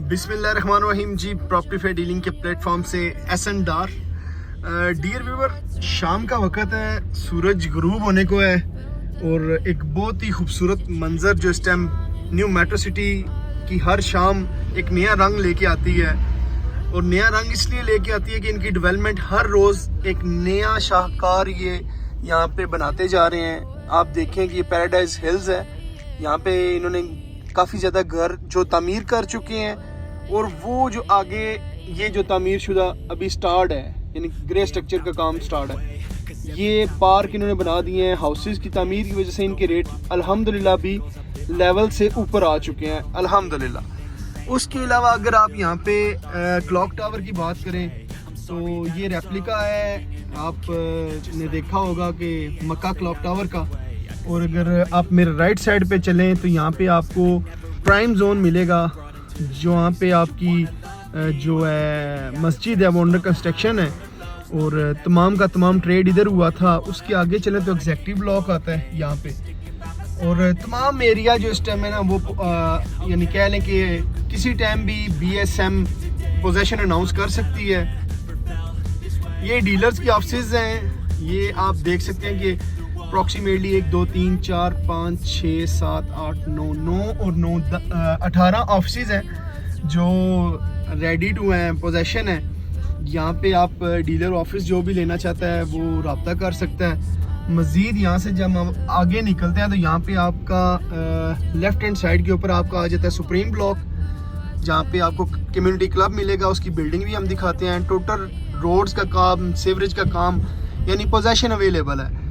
बिस्मिल्लाहिर्रहमानिर्रहीम जी, property fair dealing के platform से एसन डार। डियर व्यूवर, शाम का वक्त है, सूरज गुरूब होने को है और एक बहुत ही खूबसूरत मंजर जो इस टाइम न्यू मेट्रो सिटी की हर शाम एक नया रंग लेके आती है। और नया रंग इसलिए लेके आती है कि इनकी डेवलपमेंट हर रोज़ एक नया शाहकार ये यहाँ पे बनाते जा रहे हैं। आप देखें कि ये पैराडाइज हिल्स है, यहाँ पे इन्होंने काफ़ी ज़्यादा घर जो तामीर कर चुके हैं और वो जो आगे ये जो तामीर शुदा अभी स्टार्ट है, यानी ग्रे स्ट्रक्चर का काम स्टार्ट है। ये पार्क इन्होंने बना दिए हैं। हाउसेस की तामीर की वजह से इनके रेट अल्हम्दुलिल्लाह भी लेवल से ऊपर आ चुके हैं, अल्हम्दुलिल्लाह। उसके अलावा अगर आप यहाँ पे क्लॉक टावर की बात करें तो ये रेप्लिका है, आप ने देखा होगा कि मक्का क्लॉक टावर का। और अगर आप मेरे राइट साइड पे चलें तो यहाँ पे आपको प्राइम जोन मिलेगा, जो यहाँ पे आपकी जो है मस्जिद है वो अंडर कंस्ट्रक्शन है और तमाम का तमाम ट्रेड इधर हुआ था। उसके आगे चले तो एग्जेक्टिव ब्लॉक आता है यहाँ पे। और तमाम एरिया जो इस टाइम है ना वो यानी कह लें कि किसी टाइम भी BSM पोजेशन अनाउंस कर सकती है। ये डीलर्स की ऑफिस हैं, ये आप देख सकते हैं कि अप्रॉक्सीमेटली 1 2 3 4 5 6 7 8 9 और 9 18 ऑफिस हैं जो रेडी टू हैं, पोजेशन है। यहाँ पे आप डीलर ऑफिस जो भी लेना चाहता है वो रब्ता कर सकता है। मज़ीद यहाँ से जब हम आगे निकलते हैं तो यहाँ पे आपका लेफ्ट हैंड साइड के ऊपर आपका आ जाता है सुप्रीम ब्लॉक, जहाँ पे आपको कम्युनिटी क्लब मिलेगा। उसकी बिल्डिंग भी हम दिखाते हैं। टोटल रोड्स का काम, सीवरेज का काम, यानी पोजेशन अवेलेबल है।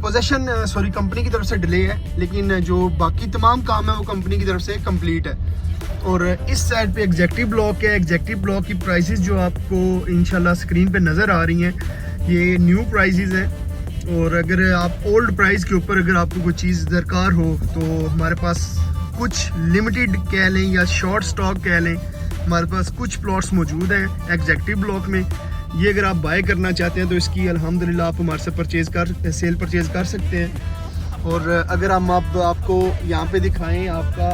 पोजेशन सॉरी कंपनी की तरफ से डिले है, लेकिन जो बाकी तमाम काम है वो कंपनी की तरफ से कंप्लीट है। और इस साइड पे एग्जेक्टिव ब्लॉक है। एग्जेक्टिव ब्लॉक की प्राइसेस जो आपको इंशाल्लाह स्क्रीन पे नज़र आ रही हैं, ये न्यू प्राइसेस हैं। और अगर आप ओल्ड प्राइस के ऊपर अगर आपको कोई चीज़ दरकार हो तो हमारे पास कुछ लिमिटेड कह लें या शॉर्ट स्टॉक कह लें, हमारे पास कुछ प्लॉट्स मौजूद हैं एग्जेक्टिव ब्लॉक में। ये अगर आप बाय करना चाहते हैं तो इसकी अल्हम्दुलिल्लाह आप हमारे से सेल परचेज़ कर सकते हैं। और अगर हम आपको यहाँ पे दिखाएं आपका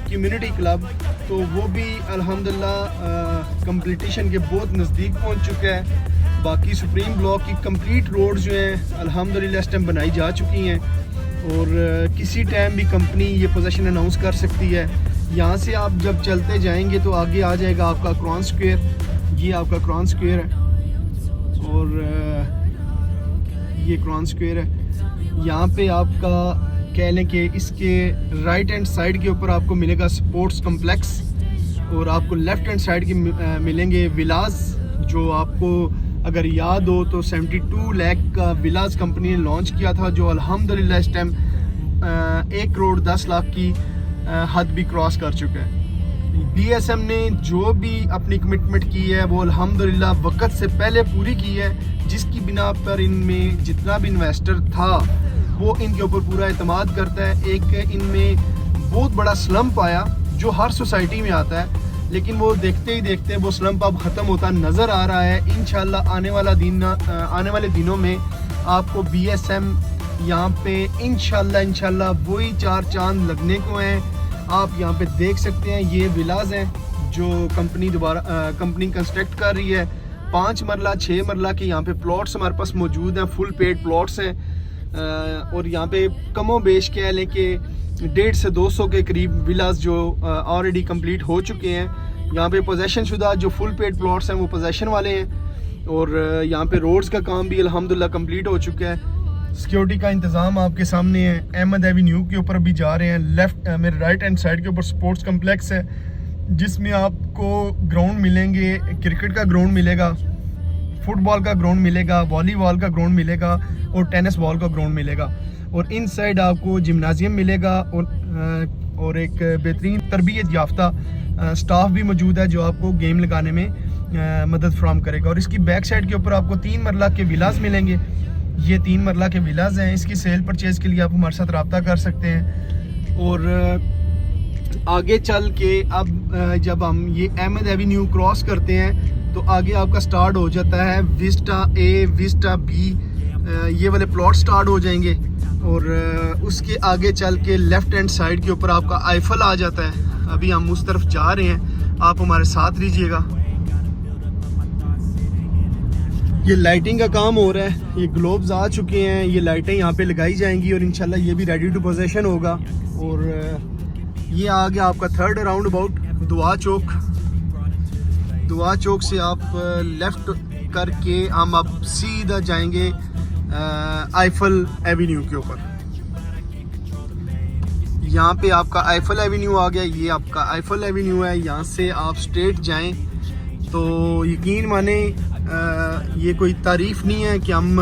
कम्युनिटी क्लब, तो वो भी अल्हम्दुलिल्लाह कंप्लीटेशन के बहुत नज़दीक पहुँच चुका है। बाकी सुप्रीम ब्लॉक की कंप्लीट रोड जो हैं अल्हम्दुलिल्लाह इस टाइम बनाई जा चुकी हैं और किसी टाइम भी कंपनी ये पोजीशन अनाउंस कर सकती है। यहाँ से आप जब चलते जाएंगे तो आगे आ जाएगा आपका क्रॉन स्क्वायर। ये आपका क्रॉन स्क्वायर है और ये क्रॉन स्क्वायर है। यहाँ पे आपका कह लें कि इसके राइट हैंड साइड के ऊपर आपको मिलेगा स्पोर्ट्स कम्प्लेक्स और आपको लेफ्ट हैंड साइड के मिलेंगे विलाज, जो आपको अगर याद हो तो 72 लाख का विलाज कंपनी ने लॉन्च किया था, जो अल्हम्दुलिल्लाह इस टाइम 1 करोड़ 10 लाख की हद भी क्रॉस कर चुका है। BSM ने जो भी अपनी कमिटमेंट की है वो अल्हम्दुलिल्लाह वक्त से पहले पूरी की है, जिसकी बिना पर इनमें जितना भी इन्वेस्टर था वो इनके ऊपर पूरा एतमाद करता है। एक इनमें बहुत बड़ा स्लम्प आया जो हर सोसाइटी में आता है, लेकिन वो देखते ही देखते वो स्लम्प अब ख़त्म होता नज़र आ रहा है। इंशाल्लाह आने वाले दिनों में आपको BSM यहाँ पे इंशाल्लाह वही 4 चांद लगने को हैं। आप यहाँ पे देख सकते हैं ये विलाज हैं जो कंपनी कंस्ट्रक्ट कर रही है। 5 मरला 6 मरला के यहाँ पे प्लॉट्स हमारे पास मौजूद हैं, फुल पेड प्लॉट्स हैं। और यहाँ पे कमो बेश कह लें कि 150 से 200 के करीब विलाज जो ऑलरेडी कंप्लीट हो चुके हैं। यहाँ पे पोजेशन शुदा जो फुल पेड प्लॉट्स हैं वो पोजेशन वाले हैं। और यहाँ पे रोड्स का काम भी अल्हम्दुलिल्लाह कंप्लीट हो चुका है। सिक्योरिटी का इंतज़ाम आपके सामने है। अहमद एवेन्यू के ऊपर भी जा रहे हैं। मेरे राइट हैंड साइड के ऊपर स्पोर्ट्स कम्प्लेक्स है, जिसमें आपको ग्राउंड मिलेंगे, क्रिकेट का ग्राउंड मिलेगा, फुटबॉल का ग्राउंड मिलेगा, वॉलीबॉल का ग्राउंड मिलेगा और टेनिस बॉल का ग्राउंड मिलेगा। और इन साइड आपको जिम्नाजियम मिलेगा और एक बेहतरीन तरबियत याफ्ता स्टाफ भी मौजूद है जो आपको गेम लगाने में मदद फराहम करेगा। और इसकी बैक साइड के ऊपर आपको 3 मरला के विलाज मिलेंगे। ये 3 मरला के विलाज हैं। इसकी सेल परचेज़ के लिए आप हमारे साथ रब्ता कर सकते हैं। और आगे चल के अब जब हम ये अहमद एवेन्यू क्रॉस करते हैं तो आगे आपका स्टार्ट हो जाता है विस्टा A, विस्टा B, ये वाले प्लॉट स्टार्ट हो जाएंगे। और उसके आगे चल के लेफ्ट हैंड साइड के ऊपर आपका आईफल आ जाता है। अभी हम उस तरफ जा रहे हैं। आप हमारे साथ रहिएगा। ये लाइटिंग का काम हो रहा है, ये ग्लोब्स आ चुके हैं, ये लाइटें यहाँ पे लगाई जाएंगी और इंशाल्लाह ये भी रेडी टू पोजीशन होगा। और ये आ गया आपका थर्ड राउंड अबाउट दुआ चौक। दुआ चौक से आप लेफ्ट करके हम अब सीधा जाएंगे आईफल एवेन्यू के ऊपर। यहाँ पे आपका आईफल एवेन्यू आ गया, ये आपका आईफल एवेन्यू है। यहाँ से आप स्ट्रेट जाएं तो यकीन माने ये कोई तारीफ़ नहीं है कि हम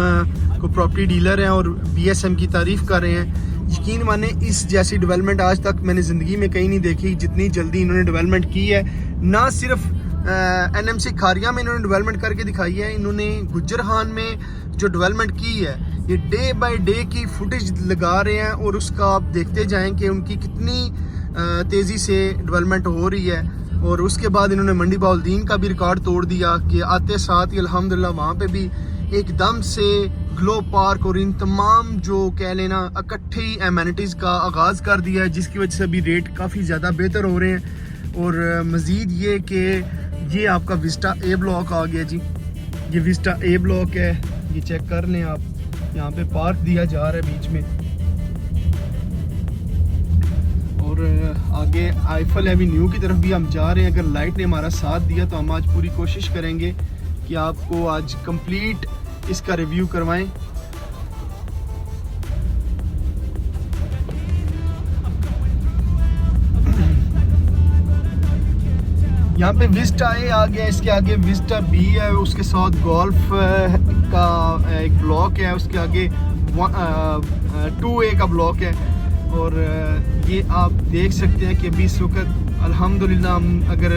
को प्रॉपर्टी डीलर हैं और BSM की तारीफ़ कर रहे हैं। यकीन माने इस जैसी डेवलपमेंट आज तक मैंने ज़िंदगी में कहीं नहीं देखी जितनी जल्दी इन्होंने डेवलपमेंट की है। ना सिर्फ NMC खारिया में इन्होंने डेवलपमेंट करके दिखाई है, इन्होंने गुज्जरहान में जो डेवलपमेंट की है ये डे बाय डे की फुटेज लगा रहे हैं और उसका आप देखते जाएं कि उनकी कितनी तेज़ी से डेवलपमेंट हो रही है। और उसके बाद इन्होंने मंडी बाउलदीन का भी रिकॉर्ड तोड़ दिया कि आते साथ ही अल्हम्दुलिल्लाह वहाँ पे भी एकदम से ग्लो पार्क और इन तमाम जो कह लेना इकट्ठी एमेनिटीज़ का आगाज़ कर दिया है, जिसकी वजह से अभी रेट काफ़ी ज़्यादा बेहतर हो रहे हैं। और मज़ीद ये कि ये आपका विस्टा ए ब्लॉक आ गया जी, ये विस्टा ए ब्लॉक है, ये चेक कर लें आप। यहाँ पे पार्क दिया जा रहा है बीच में और आगे आईफल एवेन्यू की तरफ भी हम जा रहे हैं। अगर लाइट ने हमारा साथ दिया तो हम आज पूरी कोशिश करेंगे कि आपको आज कंप्लीट इसका रिव्यू करवाएं। यहाँ पे विस्टा ए आ गया, इसके आगे विस्टा बी है, उसके साथ गोल्फ का एक ब्लॉक है, उसके आगे 2A का ब्लॉक है। और ये आप देख सकते हैं कि अभी इस वक्त अल्हम्दुलिल्लाह हम अगर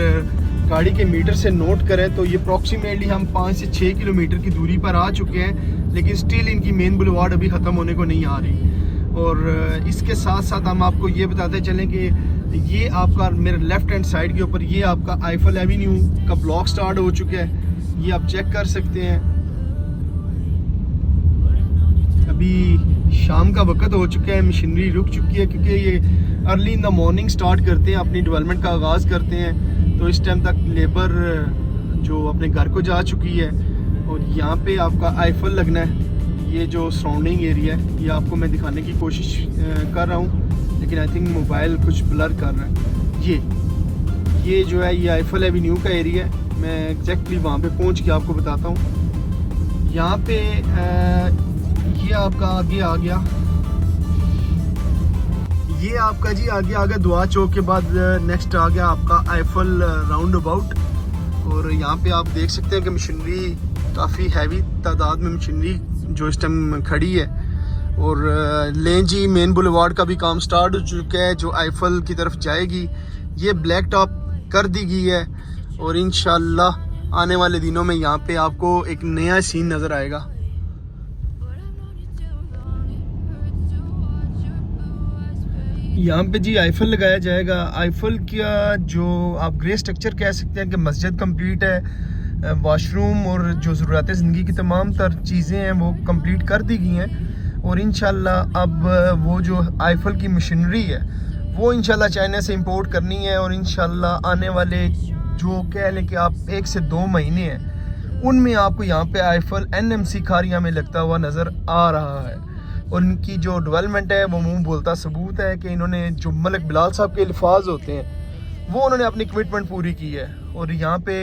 गाड़ी के मीटर से नोट करें तो ये अप्रॉक्सीमेटली हम 5 से 6 किलोमीटर की दूरी पर आ चुके हैं, लेकिन स्टिल इनकी मेन बुलवार्ड अभी ख़त्म होने को नहीं आ रही। और इसके साथ साथ हम आपको ये बताते चलें कि ये आपका मेरे लेफ़्ट हैंड साइड के ऊपर ये आपका आईफल एवेन्यू का ब्लॉक स्टार्ट हो चुका है, ये आप चेक कर सकते हैं। अभी शाम का वक्त हो चुका है, मशीनरी रुक चुकी है क्योंकि ये early in the morning start करते हैं, अपनी डेवलपमेंट का आगाज़ करते हैं। तो इस टाइम तक लेबर जो अपने घर को जा चुकी है। और यहाँ पे आपका आईफल लगना है, ये जो सराउंडिंग एरिया है ये आपको मैं दिखाने की कोशिश कर रहा हूँ, लेकिन आई थिंक मोबाइल कुछ ब्लर कर रहा है। ये जो है ये आईफल एवेन्यू का एरिया है, मैं एग्जैक्टली वहाँ पे पहुँच के आपको बताता हूँ। यहाँ पे ये आपका आगे आ गया, ये आपका जी आगे आ गया दुआ चौक के बाद नेक्स्ट आ गया आपका आईफल राउंड अबाउट। और यहाँ पे आप देख सकते हैं कि मशीनरी काफ़ी हैवी तादाद में मशीनरी जो इस टाइम खड़ी है। और लें जी मेन बुलेवार्ड का भी काम स्टार्ट हो चुका है जो आईफल की तरफ जाएगी, ये ब्लैक टॉप कर दी गई है। और इंशाल्लाह आने वाले दिनों में यहाँ पे आपको एक नया सीन नज़र आएगा। यहाँ पे जी आईफल लगाया जाएगा। आईफल का जो आप ग्रे स्ट्रक्चर कह सकते हैं कि मस्जिद कंप्लीट है, वॉशरूम और जो ज़रूरत ज़िंदगी की तमाम तर चीज़ें हैं वो कंप्लीट कर दी गई हैं। और इंशाल्लाह अब वो जो आईफल की मशीनरी है वो इंशाल्लाह चाइना से इंपोर्ट करनी है। और इंशाल्लाह आने वाले जो कह लें कि आप 1 से 2 महीने हैं उनमें आपको यहाँ पे आईफल NMC खारिया में लगता हुआ नज़र आ रहा है। और इनकी जो डेवलपमेंट है वो मुंह बोलता सबूत है कि इन्होंने जो मलिक बिलाल साहब के अल्फाज होते हैं वो उन्होंने अपनी कमिटमेंट पूरी की है। और यहाँ पे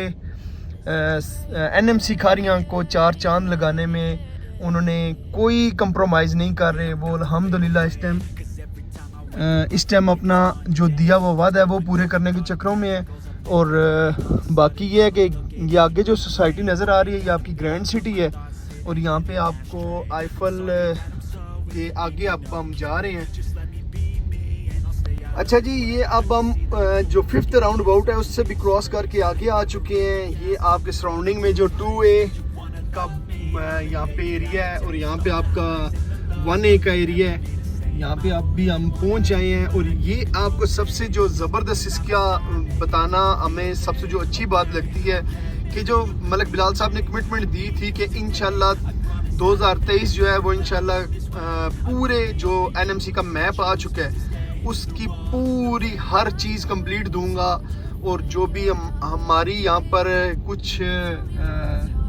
NMC खारिया को 4 चांद लगाने में उन्होंने कोई कंप्रोमाइज़ नहीं कर रहे। वो अल्हम्दुलिल्लाह इस टाइम अपना जो दिया हुआ वादा है वो पूरे करने के चक्करों में है। और बाकी ये है कि ये आगे जो सोसाइटी नज़र आ रही है ये आपकी ग्रैंड सिटी है। और यहाँ पे आपको आईफल के आगे अब हम जा रहे हैं। अच्छा जी, ये अब हम जो 5th राउंड अबाउट है उससे भी क्रॉस करके आगे आ चुके हैं। ये आपके सराउंडिंग में जो 2A का यहाँ पे एरिया है और यहाँ पे आपका 1A का एरिया है, यहाँ पे अब भी हम पहुँच आए हैं। और ये आपको सबसे जो ज़बरदस्त इसका बताना हमें सबसे जो अच्छी बात लगती है कि जो मलिक बिलाल साहब ने कमिटमेंट दी थी कि इंशाल्लाह 2023 जो है वो इंशाल्लाह पूरे जो NMC का मैप आ चुका है उसकी पूरी हर चीज़ कंप्लीट दूंगा। और जो भी हमारी यहाँ पर कुछ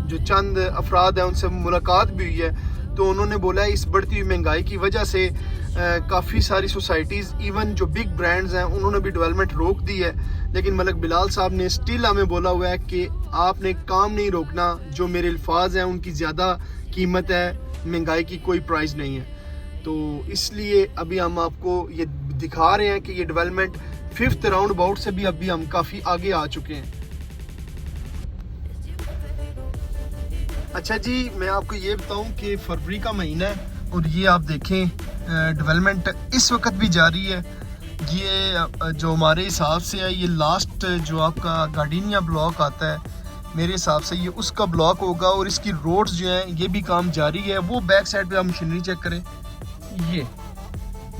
जो चंद अफराद हैं उनसे मुलाकात भी हुई है, तो उन्होंने बोला है इस बढ़ती हुई महंगाई की वजह से काफ़ी सारी सोसाइटीज़, इवन जो बिग ब्रांड्स हैं, उन्होंने भी डेवलपमेंट रोक दी है। लेकिन मलिक बिलाल साहब ने स्टिल हमें बोला हुआ है कि आपने काम नहीं रोकना, जो मेरे अल्फाज हैं उनकी ज़्यादा कीमत है, महंगाई की कोई प्राइस नहीं है। तो इसलिए अभी हम आपको ये दिखा रहे हैं कि ये डेवलपमेंट 5th राउंड अबाउट से भी अभी हम काफ़ी आगे आ चुके हैं। अच्छा जी, मैं आपको ये बताऊं कि फरवरी का महीना है और ये आप देखें डेवलपमेंट इस वक्त भी जारी है। ये जो हमारे हिसाब से है, ये लास्ट जो आपका गार्डिनिया ब्लॉक आता है, मेरे हिसाब से ये उसका ब्लॉक होगा और इसकी रोड्स जो हैं ये भी काम जारी है। वो बैक साइड पे आप मशीनरी चेक करें,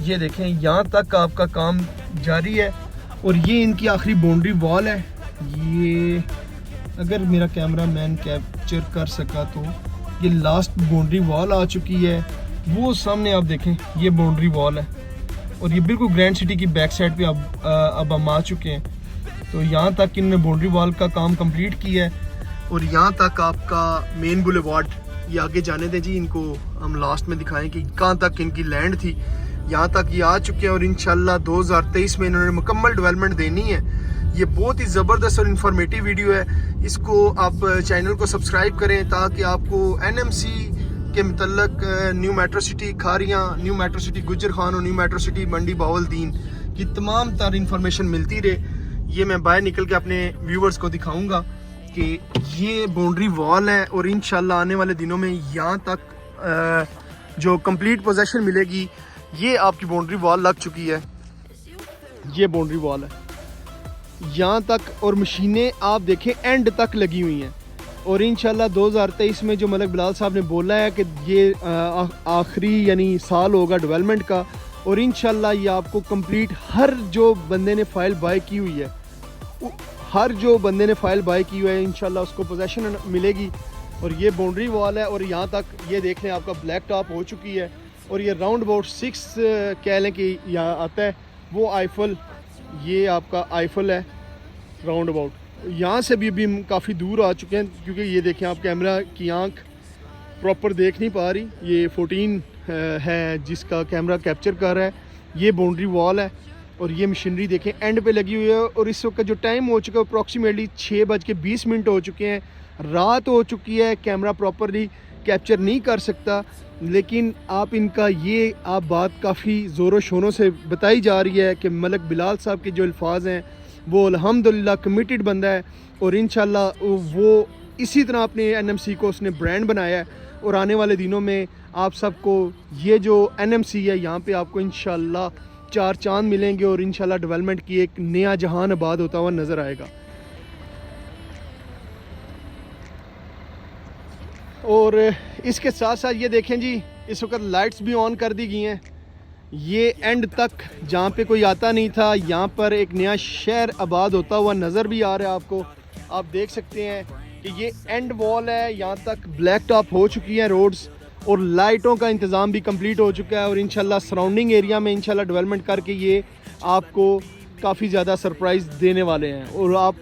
ये देखें यहाँ तक आपका काम जारी है। और ये इनकी आखिरी बाउंड्री वॉल है। ये अगर मेरा कैमरा मैन कैप्चर कर सका तो ये लास्ट बाउंड्री वॉल आ चुकी है। वो सामने आप देखें, ये बाउंड्री वॉल है और ये बिल्कुल ग्रैंड सिटी की बैक साइड पे अब हम आ चुके हैं। तो यहाँ तक इन्होंने बाउंड्री वॉल का काम कंप्लीट किया है और यहाँ तक आपका मेन बुलेवार्ड, ये आगे जाने दें जी, इनको हम लास्ट में दिखाएं कि कहाँ तक इनकी लैंड थी। यहाँ तक ये आ चुके हैं और इंशाल्लाह 2023 में इन्होंने मुकम्मल डेवलपमेंट देनी है। ये बहुत ही ज़बरदस्त और इन्फॉर्मेटिव वीडियो है। इसको आप चैनल को सब्सक्राइब करें ताकि आपको NMC के मतलब new metro city Kharian, new metro city गुजर खान और न्यू मेट्रो सिटी मंडी बावलदीन की तमाम तर इंफॉर्मेशन मिलती रहे। ये मैं बाहर निकल के अपने व्यूवर्स को दिखाऊंगा कि ये बाउंड्री वॉल है और इंशाल्लाह आने वाले दिनों में यहाँ तक जो कंप्लीट पोजेशन मिलेगी, ये आपकी बाउंड्री वॉल लग चुकी है। ये बाउंड्री वॉल है यहाँ तक और मशीनें आप देखें एंड तक लगी हुई हैं। और इंशाल्लाह 2023 में जो मलिक बिलाल साहब ने बोला है कि ये आखिरी यानी साल होगा डेवलपमेंट का, और इंशाल्लाह ये आपको कंप्लीट हर जो बंदे ने फ़ाइल बाय की हुई है, हर जो बंदे ने फ़ाइल बाय की हुई है इंशाल्लाह उसको पोजेशन मिलेगी। और ये बाउंड्री वॉल है और यहाँ तक ये देख लें आपका ब्लैक टॉप हो चुकी है। और ये राउंड अबाउट 6 कह लें कि यहाँ आता है वो आईफल, ये आपका आईफल है राउंड अबाउट। यहाँ से भी हम काफ़ी दूर आ चुके हैं क्योंकि ये देखें आप कैमरा की आंख प्रॉपर देख नहीं पा रही। ये 14 है जिसका कैमरा कैप्चर कर रहा है। ये बाउंड्री वॉल है और ये मशीनरी देखें एंड पे लगी हुई है। और इस वक्त जो टाइम हो चुका है अप्रॉक्सीमेटली 6:20 हो चुके हैं, रात हो चुकी है। कैमरा प्रॉपरली कैप्चर नहीं कर सकता, लेकिन आप इनका ये आप बात काफ़ी ज़ोरों शोरों से बताई जा रही है कि मलिक बिलाल साहब के जो अल्फाज हैं वो अल्हम्दुलिल्लाह कमिटेड बंदा है और इंशाल्लाह वो इसी तरह अपने NMC को उसने ब्रांड बनाया है। और आने वाले दिनों में आप सबको ये जो NMC है यहाँ पे आपको इंशाल्लाह 4 चांद मिलेंगे और इंशाल्लाह डेवलपमेंट की एक नया जहान आबाद होता हुआ नज़र आएगा। और इसके साथ साथ ये देखें जी, इस वक्त लाइट्स भी ऑन कर दी गई हैं। ये एंड तक जहाँ पे कोई आता नहीं था, यहाँ पर एक नया शहर आबाद होता हुआ नज़र भी आ रहा है आपको। आप देख सकते हैं कि ये एंड वॉल है, यहाँ तक ब्लैक टॉप हो चुकी हैं रोड्स और लाइटों का इंतज़ाम भी कंप्लीट हो चुका है। और इंशाल्लाह सराउंडिंग एरिया में इंशाल्लाह डेवलपमेंट करके ये आपको काफ़ी ज़्यादा सरप्राइज़ देने वाले हैं। और आप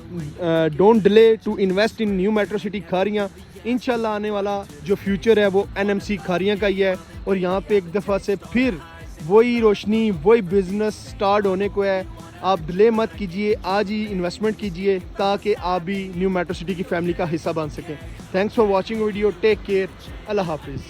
don't delay to invest in new metro city Kharian. इंशाल्लाह आने वाला जो फ्यूचर है वो NMC खारियाँ का ही है और यहाँ पे एक दफ़ा से फिर वही रोशनी, वही बिज़नेस स्टार्ट होने को है। आप डिले मत कीजिए, आज ही इन्वेस्टमेंट कीजिए ताकि आप भी न्यू मेट्रो सिटी की फैमिली का हिस्सा बन सकें। Thanks for watching video, take care, अल्लाह हाफिज़।